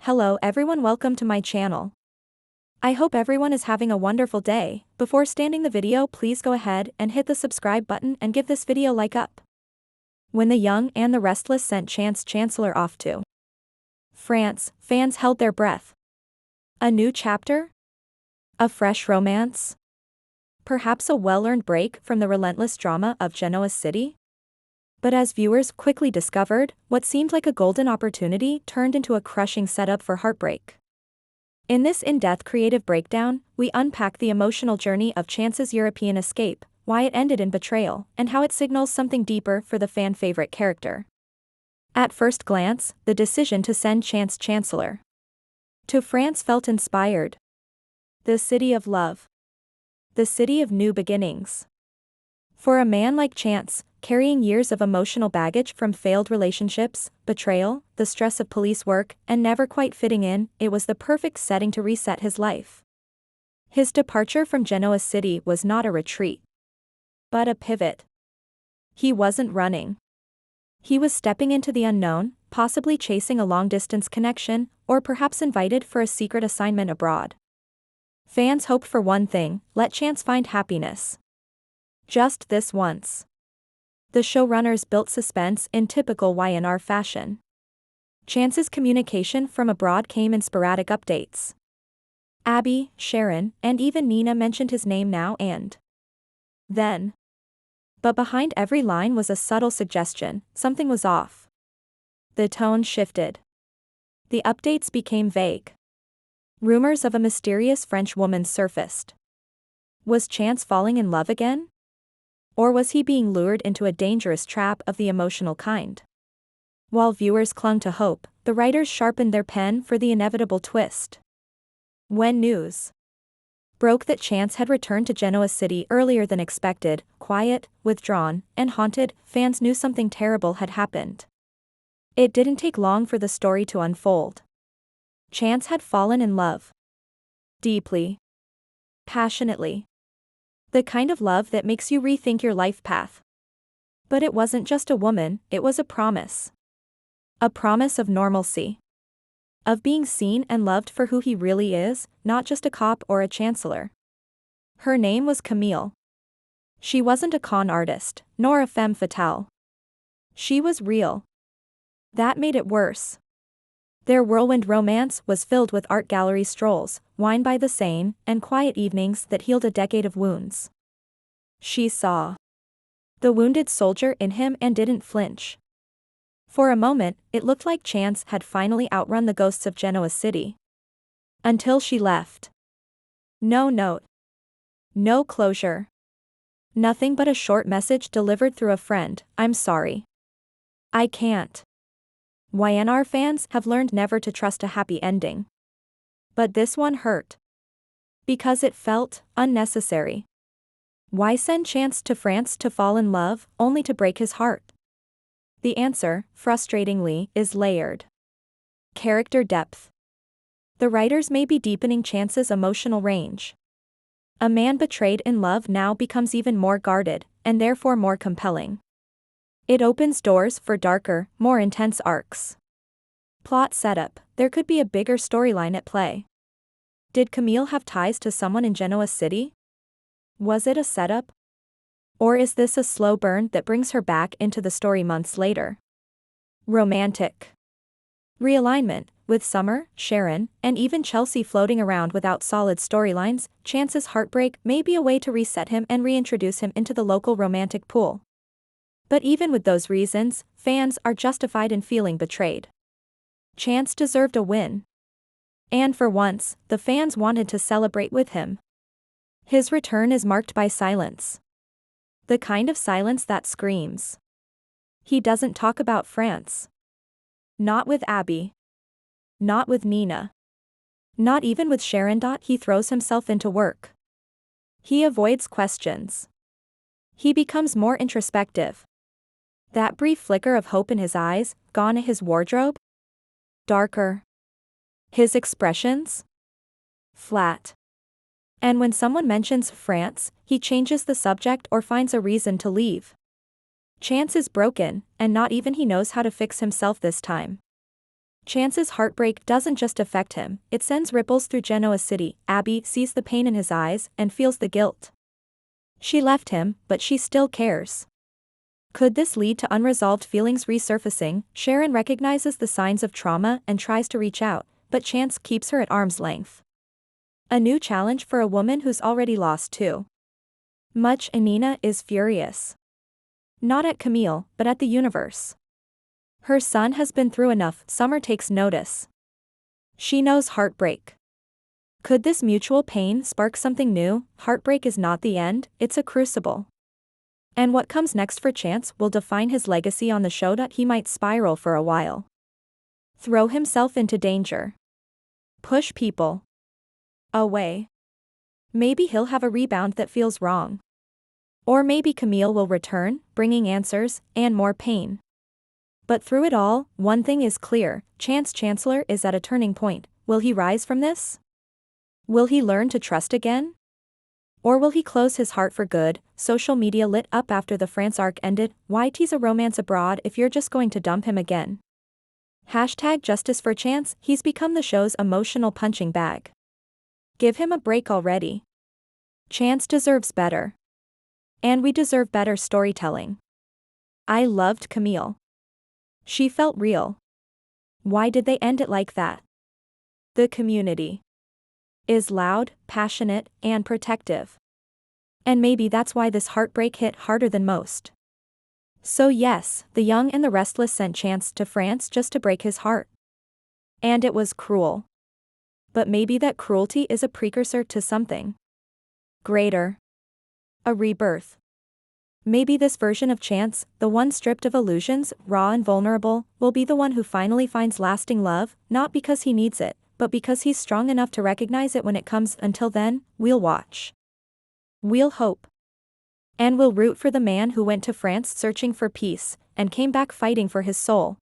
Hello everyone, welcome to my channel. I hope everyone is having a wonderful day. Before starting the video, please go ahead and hit the subscribe button and give this video like up. When the Young and the Restless sent Chancellor off to France, fans held their breath. A new chapter? A fresh romance? Perhaps a well-earned break from the relentless drama of Genoa City? But as viewers quickly discovered, what seemed like a golden opportunity turned into a crushing setup for heartbreak. In this in-depth creative breakdown, we unpack the emotional journey of Chance's European escape, why it ended in betrayal, and how it signals something deeper for the fan-favorite character. At first glance, the decision to send Chancellor to France felt inspired. The city of love. The city of new beginnings. For a man like Chance, carrying years of emotional baggage from failed relationships, betrayal, the stress of police work, and never quite fitting in, it was the perfect setting to reset his life. His departure from Genoa City was not a retreat, but a pivot. He wasn't running. He was stepping into the unknown, possibly chasing a long-distance connection, or perhaps invited for a secret assignment abroad. Fans hoped for one thing: let Chance find happiness. Just this once. The showrunners built suspense in typical Y&R fashion. Chance's communication from abroad came in sporadic updates. Abby, Sharon, and even Nina mentioned his name now and then. But behind every line was a subtle suggestion: something was off. The tone shifted. The updates became vague. Rumors of a mysterious French woman surfaced. Was Chance falling in love again? Or was he being lured into a dangerous trap of the emotional kind? While viewers clung to hope, the writers sharpened their pen for the inevitable twist. When news broke that Chance had returned to Genoa City earlier than expected, quiet, withdrawn, and haunted, fans knew something terrible had happened. It didn't take long for the story to unfold. Chance had fallen in love. Deeply. Passionately. The kind of love that makes you rethink your life path. But it wasn't just a woman, it was a promise. A promise of normalcy. Of being seen and loved for who he really is, not just a cop or a chancellor. Her name was Camille. She wasn't a con artist, nor a femme fatale. She was real. That made it worse. Their whirlwind romance was filled with art gallery strolls, wine by the Seine, and quiet evenings that healed a decade of wounds. She saw the wounded soldier in him and didn't flinch. For a moment, it looked like Chance had finally outrun the ghosts of Genoa City. Until she left. No note. No closure. Nothing but a short message delivered through a friend: "I'm sorry. I can't." Y&R fans have learned never to trust a happy ending. But this one hurt. Because it felt unnecessary. Why send Chance to France to fall in love, only to break his heart? The answer, frustratingly, is layered. Character depth. The writers may be deepening Chance's emotional range. A man betrayed in love now becomes even more guarded, and therefore more compelling. It opens doors for darker, more intense arcs. Plot setup: there could be a bigger storyline at play. Did Camille have ties to someone in Genoa City? Was it a setup? Or is this a slow burn that brings her back into the story months later? Romantic realignment. With Summer, Sharon, and even Chelsea floating around without solid storylines, Chance's heartbreak may be a way to reset him and reintroduce him into the local romantic pool. But even with those reasons, fans are justified in feeling betrayed. Chance deserved a win. And for once, the fans wanted to celebrate with him. His return is marked by silence. The kind of silence that screams. He doesn't talk about France. Not with Abby. Not with Nina. Not even with Sharon. He throws himself into work. He avoids questions. He becomes more introspective. That brief flicker of hope in his eyes, gone. His wardrobe? Darker. His expressions? Flat. And when someone mentions France, he changes the subject or finds a reason to leave. Chance is broken, and not even he knows how to fix himself this time. Chance's heartbreak doesn't just affect him, it sends ripples through Genoa City. Abby sees the pain in his eyes and feels the guilt. She left him, but she still cares. Could this lead to unresolved feelings resurfacing? Sharon recognizes the signs of trauma and tries to reach out, but Chance keeps her at arm's length. A new challenge for a woman who's already lost too much. Nina is furious. Not at Camille, but at the universe. Her son has been through enough. Summer takes notice. She knows heartbreak. Could this mutual pain spark something new? Heartbreak is not the end, it's a crucible. And what comes next for Chance will define his legacy on the show. He might spiral for a while. Throw himself into danger. Push people away. Maybe he'll have a rebound that feels wrong. Or maybe Camille will return, bringing answers, and more pain. But through it all, one thing is clear, Chancellor is at a turning point. Will he rise from this? Will he learn to trust again? Or will he close his heart for good? Social media lit up after the France arc ended. Why tease a romance abroad if you're just going to dump him again? #Justice for Chance, he's become the show's emotional punching bag. Give him a break already. Chance deserves better. And we deserve better storytelling. I loved Camille. She felt real. Why did they end it like that? The community is loud, passionate, and protective. And maybe that's why this heartbreak hit harder than most. So yes, the young and the restless sent Chance to France just to break his heart. And it was cruel. But maybe that cruelty is a precursor to something greater. A rebirth. Maybe this version of Chance, the one stripped of illusions, raw and vulnerable, will be the one who finally finds lasting love, not because he needs it, but because he's strong enough to recognize it when it comes. Until then, we'll watch. We'll hope. And we'll root for the man who went to France searching for peace, and came back fighting for his soul.